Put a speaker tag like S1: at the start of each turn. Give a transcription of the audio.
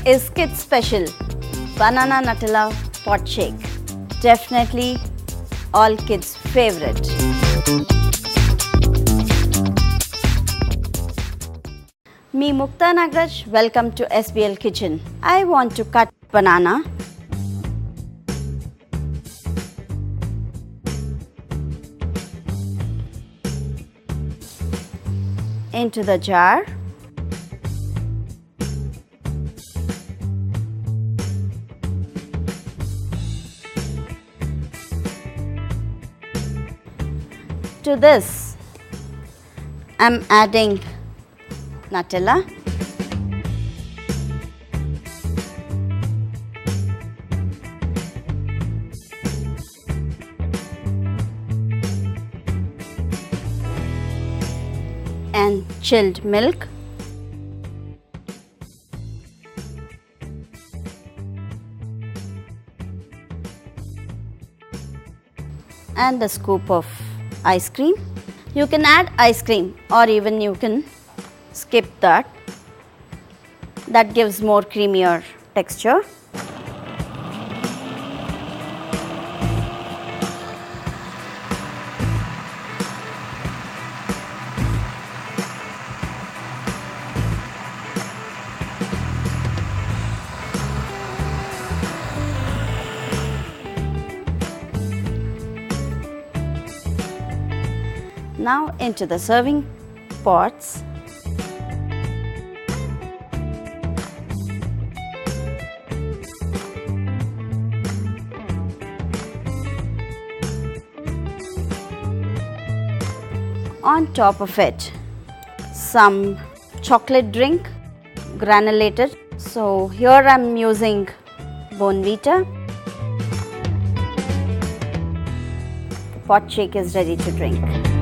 S1: is kids special banana Nutella pot shake. Definitely all kids' favorite. Me Mukta Nagraj, welcome to SBL Kitchen. I want to cut banana. Into the jar. To this, I'm adding Nutella. And chilled milk. And a scoop of ice cream. You can add ice cream or even you can skip that. That gives more creamier texture. Now into the serving pots. On top of it, some chocolate drink, granulated. So here I am using Bournvita. The pot shake is ready to drink.